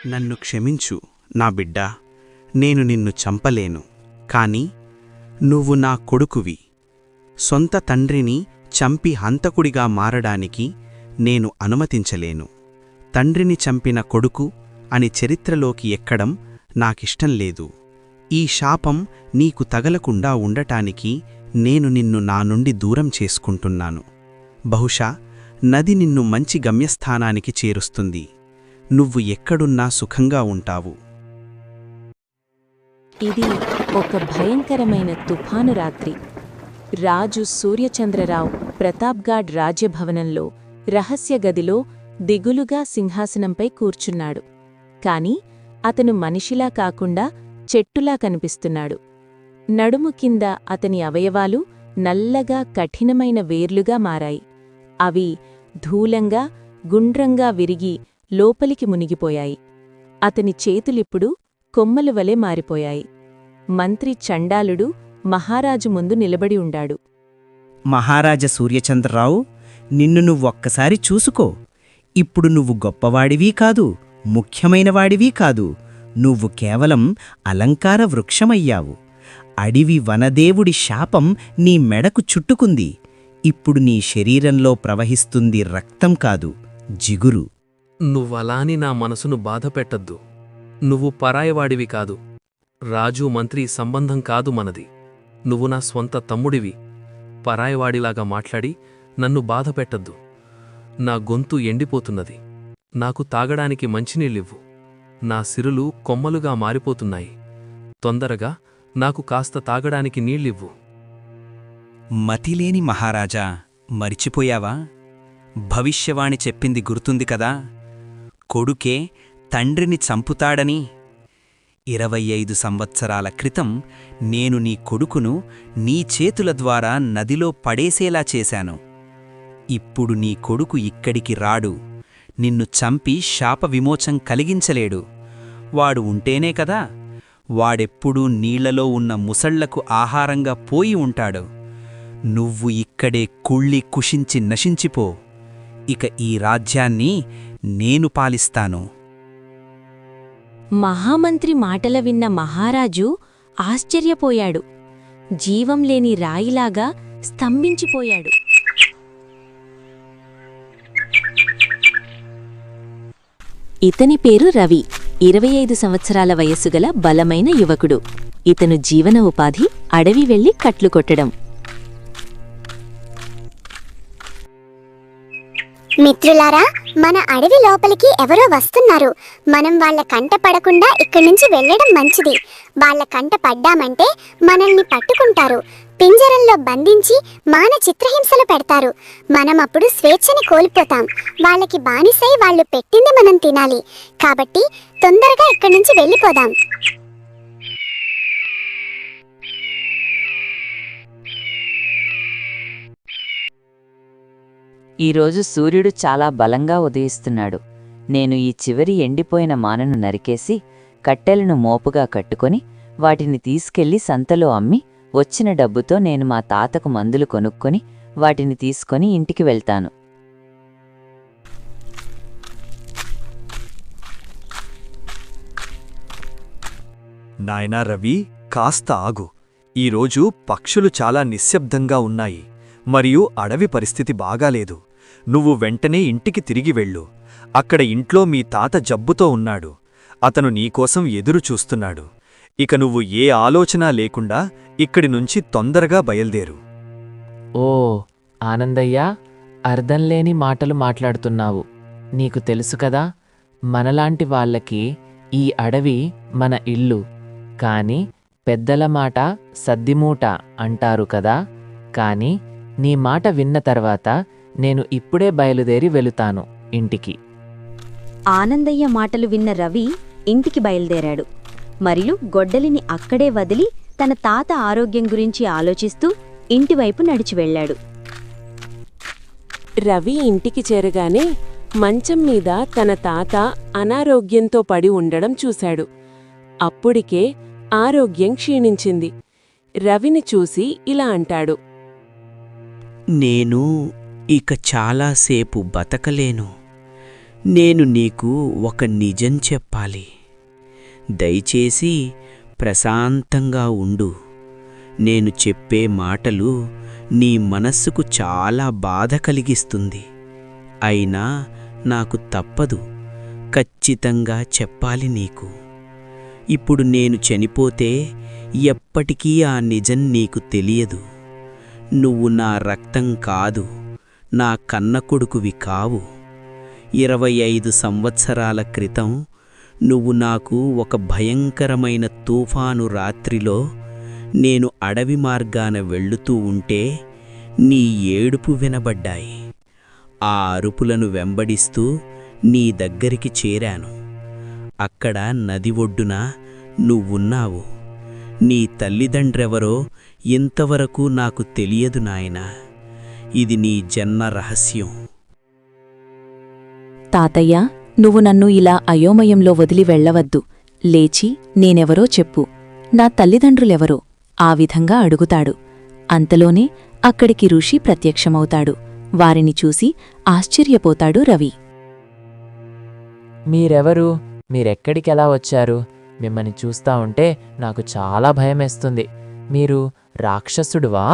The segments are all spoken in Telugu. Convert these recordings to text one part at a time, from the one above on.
నన్ను క్షమించు నా బిడ్డా, నేను నిన్ను చంపలేను. కాని నువ్వు నా కొడుకువి. సొంత తండ్రిని చంపి హంతకుడిగా మారడానికి నేను అనుమతించలేను. తండ్రిని చంపిన కొడుకు అని చరిత్రలోకి ఎక్కడం నాకిష్టం లేదు. ఈ శాపం నీకు తగలకుండా ఉండటానికి నేను నిన్ను నా నుండి దూరం చేసుకుంటున్నాను. బహుశా నది నిన్ను మంచి గమ్యస్థానానికి చేరుస్తుంది. నువ్వు ఎక్కడున్నా సుఖంగా ఉంటావు. ఇది ఒక భయంకరమైన తుఫాను రాత్రి. రాజు సూర్యచంద్రరావు ప్రతాప్గాడ్ రాజ్యభవనంలో రహస్య గదిలో దిగులుగా సింహాసనంపై కూర్చున్నాడు. కాని అతను మనిషిలా కాకుండా చెట్టులా కనిపిస్తున్నాడు. నడుము కింద అతని అవయవాలు నల్లగా కఠినమైన వేర్లుగా మారాయి. అవి ధూలంగా గుండ్రంగా విరిగి లోపలికి మునిగిపోయాయి. అతని చేతులిప్పుడు కొమ్మలు వలె మారిపోయాయి. మంత్రి చండాలుడు మహారాజు ముందు నిలబడి ఉండాడు. మహారాజ సూర్యచంద్రరావు, నిన్ను నువ్వొక్కసారి చూసుకో. ఇప్పుడు నువ్వు గొప్పవాడివీ కాదు, ముఖ్యమైనవాడివీ కాదు. నువ్వు కేవలం అలంకార వృక్షమయ్యావు. అడివి వనదేవుడి శాపం నీ మెడకు చుట్టుకుంది. ఇప్పుడు నీ శరీరంలో ప్రవహిస్తుంది రక్తం కాదు, జిగురు. నువ్వలాని నా మనసును బాధపెట్టద్దు. నువ్వు పరాయవాడివి కాదు. రాజు మంత్రి సంబంధం కాదు మనది. నువ్వు నా స్వంత తమ్ముడివి. పరాయవాడిలాగా మాట్లాడి నన్ను బాధపెట్టద్దు. నా గొంతు ఎండిపోతున్నది. నాకు తాగడానికి మంచినీళ్ళివ్వు. నా సిరులు కొమ్మలుగా మారిపోతున్నాయి. తొందరగా నాకు కాస్త తాగడానికి నీళ్ళివ్వు. మతిలేని మహారాజా, మరిచిపోయావా? భవిష్యవాణి చెప్పింది గుర్తుంది కదా? కొడుకే తండ్రిని చంపుతాడని. 25 సంవత్సరాల క్రితం నేను నీ కొడుకును నీ చేతుల ద్వారా నదిలో పడేసేలా చేశాను. ఇప్పుడు నీ కొడుకు ఇక్కడికి రాడు. నిన్ను చంపి శాప విమోచం కలిగించలేడు. వాడు ఉంటేనే కదా. వాడెప్పుడూ నీళ్లలో ఉన్న ముసళ్లకు ఆహారంగా పోయి ఉంటాడు. నువ్వు ఇక్కడే కుళ్ళి కుషించి నశించిపో. ఇక ఈ రాజ్యాన్ని నేను పాలిస్తాను. మహామంత్రి మాటల విన్న మహారాజు ఆశ్చర్యపోయాడు. జీవం లేని రాయిలాగా స్తంభించిపోయాడు. ఇతని పేరు రవి. 25 సంవత్సరాల వయస్సుగల బలమైన యువకుడు. ఇతను జీవన ఉపాధి అడవి వెళ్లి కట్లు కొట్టడం. మిత్రులారా, మన అడవి లోపలికి ఎవరో వస్తున్నారు. మనం వాళ్ళ కంట పడకుండా ఇక్కడి నుంచి వెళ్ళడం మంచిది. వాళ్ళ కంట పడ్డామంటే మనల్ని పట్టుకుంటారు, పింజరంలో బంధించి మాన చిత్రహింసలు పెడతారు. మనం అప్పుడు స్వేచ్ఛని కోల్పోతాం. వాళ్ళకి బానిసై వాళ్ళు పెట్టింది మనం తినాలి. కాబట్టి తొందరగా ఇక్కడి నుంచి వెళ్ళిపోదాం. ఈరోజు సూర్యుడు చాలా బలంగా ఉదయిస్తున్నాడు. నేను ఈ చివరి ఎండిపోయిన మానను నరికేసి కట్టెలను మోపుగా కట్టుకొని వాటిని తీసుకెళ్లి సంతలో అమ్మి వచ్చిన డబ్బుతో నేను మా తాతకు మందులు కొనుక్కొని వాటిని తీసుకొని ఇంటికి వెళ్తాను. నాయనా రవి, కాస్త ఆగు. ఈరోజు పక్షులు చాలా నిశ్శబ్దంగా ఉన్నాయి మరియు అడవి పరిస్థితి బాగాలేదు. నువ్వు వెంటనే ఇంటికి తిరిగి వెళ్ళు. అక్కడ ఇంట్లో మీ తాత జబ్బుతో ఉన్నాడు. అతను నీకోసం ఎదురు చూస్తున్నాడు. ఇక నువ్వు ఏ ఆలోచన లేకుండా ఇక్కడి నుంచి తొందరగా బయల్దేరు. ఓ ఆనందయ్యా, అర్థంలేని మాటలు మాట్లాడుతున్నావు. నీకు తెలుసు కదా, మనలాంటి వాళ్ళకి ఈ అడవి మన ఇల్లు. కాని పెద్దల మాట సద్దిమూట అంటారు కదా. కాని నీ మాట విన్న తర్వాత నేను ఇప్పుడే బయలుదేరి వెళుతాను ఇంటికి. ఆనందయ్య మాటలు విన్న రవి ఇంటికి బయలుదేరాడు. మరియు గొడ్డలిని అక్కడే వదిలి తన తాత ఆరోగ్యం గురించి ఆలోచిస్తూ ఇంటివైపు నడిచి వెళ్ళాడు. రవి ఇంటికి చేరగానే మంచం మీద తన తాత అనారోగ్యంతో పడి ఉండడం చూశాడు. అప్పుడికే ఆరోగ్యం క్షీణించింది. రవిని చూసి ఇలా అంటాడు. నేను ఇక చాలాసేపు బతకలేను. నేను నీకు ఒక నిజం చెప్పాలి. దయచేసి ప్రశాంతంగా ఉండు. నేను చెప్పే మాటలు నీ మనస్సుకు చాలా బాధ కలిగిస్తుంది. అయినా నాకు తప్పదు, ఖచ్చితంగా చెప్పాలి నీకు. ఇప్పుడు నేను చనిపోతే ఎప్పటికీ ఆ నిజం నీకు తెలియదు. నువ్వు నా రక్తం కాదు, నా కన్న కొడుకువి కావు. 25 సంవత్సరాల క్రితం నువ్వు నాకు ఒక భయంకరమైన తుఫాను రాత్రిలో నేను అడవి మార్గాన వెళ్లుతూ ఉంటే నీ ఏడుపు వినబడ్డాయి. ఆ అరుపులను వెంబడిస్తూ నీ దగ్గరికి చేరాను. అక్కడ నది ఒడ్డున నువ్వున్నావు. నీ తల్లిదండ్రెవరో ఇంతవరకు నాకు తెలియదు నాయనా. ఇది నీ జన్మ రహస్యం. తాతయ్య, నువ్వు నన్ను ఇలా అయోమయంలో వదిలి వెళ్ళవద్దు. లేచి నేనెవరో చెప్పు, నా తల్లిదండ్రులెవరో ఆ విధంగా అడుగుతాడు. అంతలోనే అక్కడికి ఋషి ప్రత్యక్షమవుతాడు. వారిని చూసి ఆశ్చర్యపోతాడు రవి. మీరెవరు? మీరెక్కడికెలా వచ్చారు? మిమ్మల్ని చూస్తా ఉంటే నాకు చాలా భయమేస్తుంది. మీరు రాక్షసుడువా?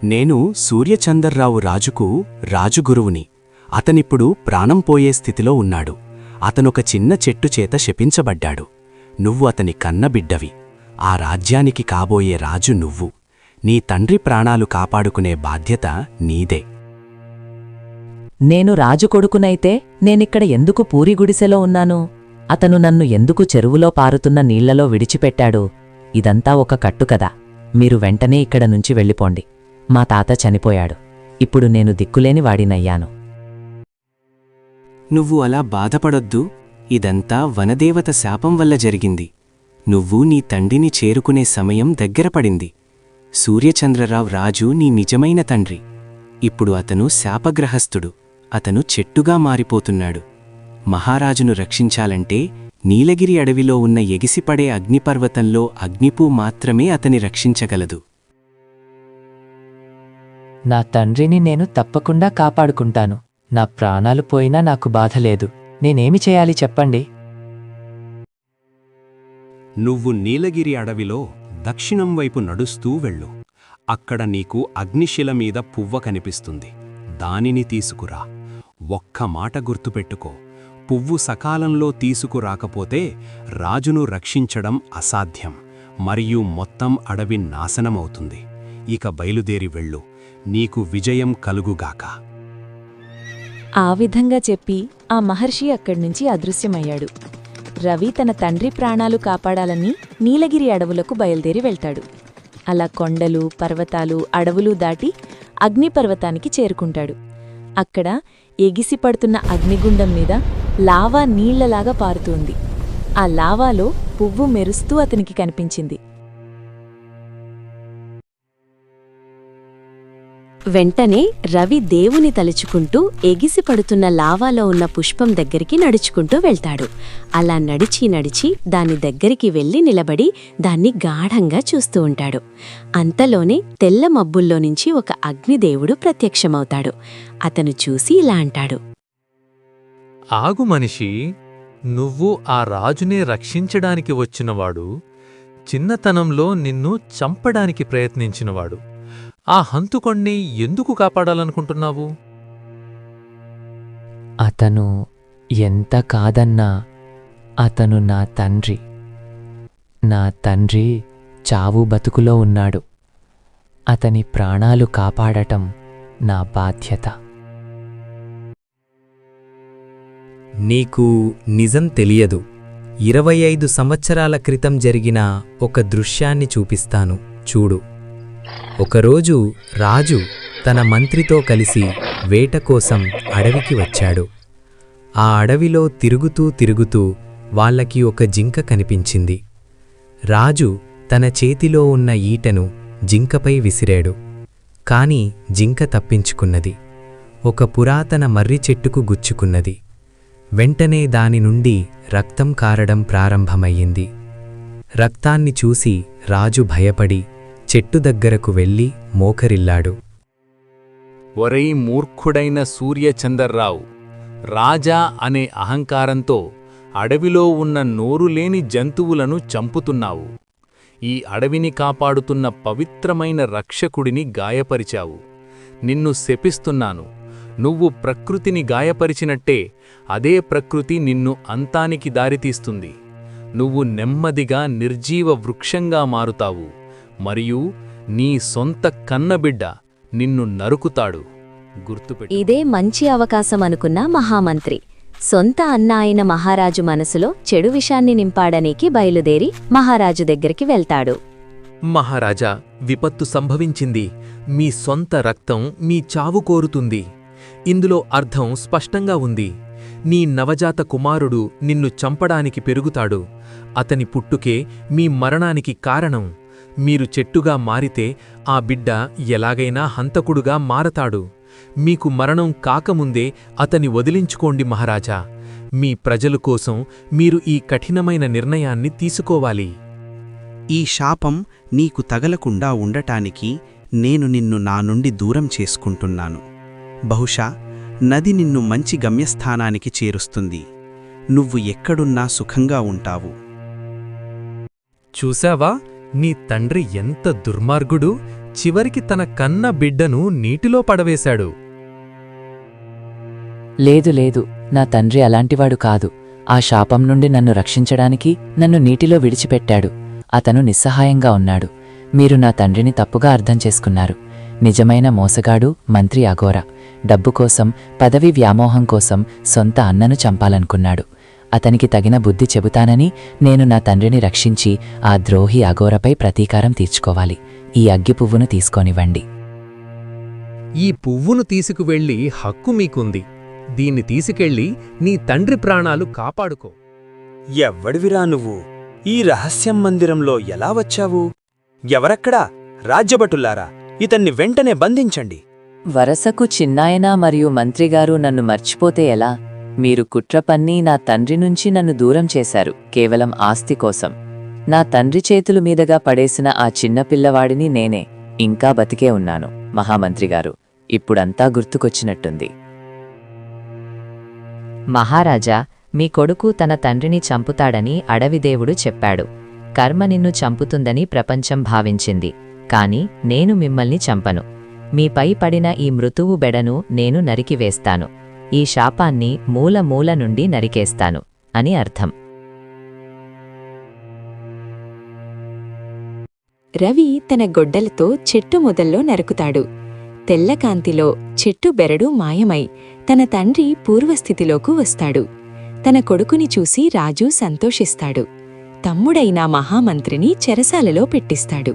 నేను సూర్యచందర్రావు రాజుకు రాజుగురువుని. అతనిప్పుడు ప్రాణం పోయే స్థితిలో ఉన్నాడు. అతనొక చిన్న చెట్టు చేత శపించబడ్డాడు. నువ్వు అతని కన్నబిడ్డవి. ఆ రాజ్యానికి కాబోయే రాజు నువ్వు. నీ తండ్రి ప్రాణాలు కాపాడుకునే బాధ్యత నీదే. నేను రాజు కొడుకునైతే నేనిక్కడ ఎందుకు పూరి గుడిసెలో ఉన్నాను? అతను నన్ను ఎందుకు చెరువులో పారుతున్న నీళ్లలో విడిచిపెట్టాడు? ఇదంతా ఒక కట్టుకదా. మీరు వెంటనే ఇక్కడ నుంచి వెళ్ళిపోండి. మా తాత చనిపోయాడు. ఇప్పుడు నేను దిక్కులేని వాడినయ్యాను. నువ్వు అలా బాధపడొద్దు. ఇదంతా వనదేవత శాపం వల్ల జరిగింది. నువ్వు నీ తండ్రిని చేరుకునే సమయం దగ్గరపడింది. సూర్యచంద్రరావు రాజు నీ నిజమైన తండ్రి. ఇప్పుడు అతను శాపగ్రహస్థుడు. అతను చెట్టుగా మారిపోతున్నాడు. మహారాజును రక్షించాలంటే నీలగిరి అడవిలో ఉన్న ఎగిసిపడే అగ్నిపర్వతంలో అగ్నిపూ మాత్రమే అతని రక్షించగలదు. నా తండ్రిని నేను తప్పకుండా కాపాడుకుంటాను. నా ప్రాణాలు పోయినా నాకు బాధలేదు. నేనేమి చేయాలి చెప్పండి? నువ్వు నీలగిరి అడవిలో దక్షిణం వైపు నడుస్తూ వెళ్ళు. అక్కడ నీకు అగ్నిశిల మీద పువ్వ కనిపిస్తుంది. దానిని తీసుకురా. ఒక్క మాట గుర్తుపెట్టుకో. పువ్వు సకాలంలో తీసుకురాకపోతే రాజును రక్షించడం అసాధ్యం మరియు మొత్తం అడవి నాశనమవుతుంది. ఇక బయలుదేరి వెళ్ళు. నీకు విజయం కలుగుగాక. ఆ విధంగా చెప్పి ఆ మహర్షి అక్కడ్నుంచి అదృశ్యమయ్యాడు. రవి తన తండ్రి ప్రాణాలు కాపాడాలని నీలగిరి అడవులకు బయలుదేరి వెళ్తాడు. అలా కొండలు, పర్వతాలు, అడవులు దాటి అగ్నిపర్వతానికి చేరుకుంటాడు. అక్కడ ఎగిసిపడుతున్న అగ్నిగుండం మీద లావా నీళ్లలాగా పారుతోంది. ఆ లావాలో పువ్వు మెరుస్తూ అతనికి కనిపించింది. వెంటనే రవి దేవుని తలుచుకుంటూ ఎగిసిపడుతున్న లావాలో ఉన్న పుష్పం దగ్గరికి నడుచుకుంటూ వెళ్తాడు. అలా నడిచి నడిచి దాని దగ్గరికి వెళ్లి నిలబడి దాన్ని గాఢంగా చూస్తూ ఉంటాడు. అంతలోనే తెల్ల మబ్బుల్లో నుంచి ఒక అగ్నిదేవుడు ప్రత్యక్షమవుతాడు. అతను చూసి ఇలా అంటాడు. ఆగు మనిషి, నువ్వు ఆ రాజునే రక్షించడానికి వచ్చినవాడు, చిన్నతనంలో నిన్ను చంపడానికి ప్రయత్నించినవాడు. ఆ హంతుకొణ్ణి ఎందుకు కాపాడాలనుకుంటున్నావు? అతను ఎంత కాదన్నా అతను నా తండ్రి. నా తండ్రి చావు బతుకులో ఉన్నాడు. అతని ప్రాణాలు కాపాడటం నా బాధ్యత. నీకు నిజం తెలియదు. 25 సంవత్సరాల క్రితం జరిగిన ఒక దృశ్యాన్ని చూపిస్తాను, చూడు. ఒకరోజు రాజు తన మంత్రితో కలిసి వేట కోసం అడవికి వచ్చాడు. ఆ అడవిలో తిరుగుతూ తిరుగుతూ వాళ్ళకి ఒక జింక కనిపించింది. రాజు తన చేతిలో ఉన్న ఈటెను జింకపై విసిరాడు. కాని జింక తప్పించుకున్నది. ఒక పురాతన మర్రి చెట్టుకు గుచ్చుకున్నది. వెంటనే దాని నుండి రక్తం కారడం ప్రారంభమయ్యింది. రక్తాన్ని చూసి రాజు భయపడి చెట్టు దగ్గరకు వెళ్ళి మోకరిల్లాడు. ఒరై మూర్ఖుడైన సూర్యచందర్రావు, రాజా అనే అహంకారంతో అడవిలో ఉన్న నోరులేని జంతువులను చంపుతున్నావు. ఈ అడవిని కాపాడుతున్న పవిత్రమైన రక్షకుడిని గాయపరిచావు. నిన్ను శపిస్తున్నాను. నువ్వు ప్రకృతిని గాయపరిచినట్టే అదే ప్రకృతి నిన్ను అంతానికి దారితీస్తుంది. నువ్వు నెమ్మదిగా నిర్జీవ వృక్షంగా మారుతావు మరియు నీ సొంత కన్నబిడ్డ నిన్ను నరుకుతాడు. గుర్తుపెట్టు. ఇదే మంచి అవకాశం అనుకున్న మహామంత్రి సొంత అన్న అయిన మహారాజు మనసులో చెడు విషాన్ని నింపాడనికి బయలుదేరి మహారాజు దగ్గరికి వెళ్తాడు. మహారాజా, విపత్తు సంభవించింది. మీ సొంత రక్తం మీ చావు కోరుతుంది. ఇందులో అర్థం స్పష్టంగా ఉంది. నీ నవజాత కుమారుడు నిన్ను చంపడానికి పెరుగుతాడు. అతని పుట్టుకే మీ మరణానికి కారణం. మీరు చెట్టుగా మారితే ఆ బిడ్డ ఎలాగైనా హంతకుడుగా మారతాడు. మీకు మరణం కాకముందే అతని వదిలించుకోండి మహారాజా. మీ ప్రజల కోసం మీరు ఈ కఠినమైన నిర్ణయాన్ని తీసుకోవాలి. ఈ శాపం నీకు తగలకుండా ఉండటానికి నేను నిన్ను నా నుండి దూరం చేసుకుంటున్నాను. బహుశా నది నిన్ను మంచి గమ్యస్థానానికి చేరుస్తుంది. నువ్వు ఎక్కడున్నా సుఖంగా ఉంటావు. చూశావా, నీ తండ్రి ఎంత దుర్మార్గుడు! చివరికి తన కన్న బిడ్డను నీటిలో పడవేశాడు. లేదు లేదు, నా తండ్రి అలాంటివాడు కాదు. ఆ శాపం నుండి నన్ను రక్షించడానికి నన్ను నీటిలో విడిచిపెట్టాడు. అతను నిస్సహాయంగా ఉన్నాడు. మీరు నా తండ్రిని తప్పుగా అర్థం చేసుకున్నారు. నిజమైన మోసగాడు మంత్రి అఘోర. డబ్బు కోసం, పదవి వ్యామోహం కోసం సొంత అన్నను చంపాలనుకున్నాడు. అతనికి తగిన బుద్ధి చెబుతానని నేను నా తండ్రిని రక్షించి ఆ ద్రోహి అఘోరపై ప్రతీకారం తీర్చుకోవాలి. ఈ అగ్గి పువ్వును తీసుకోనివ్వండి. ఈ పువ్వును తీసుకువెళ్ళి హక్కు మీకుంది. దీన్ని తీసుకెళ్ళి నీ తండ్రి ప్రాణాలు కాపాడుకో. ఎవ్వడివిరా నువ్వు? ఈ రహస్యం మందిరంలో ఎలా వచ్చావు? ఎవరక్కడా? రాజ్యభటులారా, ఇతన్ని వెంటనే బంధించండి. వరసకు చిన్నాయన మరియు మంత్రిగారు నన్ను మర్చిపోతే ఎలా? మీరు కుట్ర పన్ని నా తండ్రి నుంచి నన్ను దూరం చేశారు, కేవలం ఆస్తి కోసం. నా తండ్రి చేతుల మీదగా పడేసిన ఆ చిన్న పిల్లవాడిని నేనే. ఇంకా బతికే ఉన్నాను మహామంత్రిగారు. ఇప్పుడంతా గుర్తుకొచ్చినట్టుంది. మహారాజా, మీ కొడుకు తన తండ్రిని చంపుతాడని అడవిదేవుడు చెప్పాడు. కర్మ నిన్ను చంపుతుందని ప్రపంచం భావించింది. కాని నేను మిమ్మల్ని చంపను. మీపై పడిన ఈ మృతువు బెడను నేను నరికివేస్తాను. ఈ శాపాన్ని మూల మూల నుండి నరికేస్తాను అని అర్థం. రవి తన గొడ్డలతో చెట్టు మొదల్లో నరుకుతాడు. తెల్లకాంతిలో చెట్టు బెరడు మాయమై తన తండ్రి పూర్వస్థితిలోకి వస్తాడు. తన కొడుకుని చూసి రాజు సంతోషిస్తాడు. తమ్ముడైన మహామంత్రిని చెరసాలలో పెట్టిస్తాడు.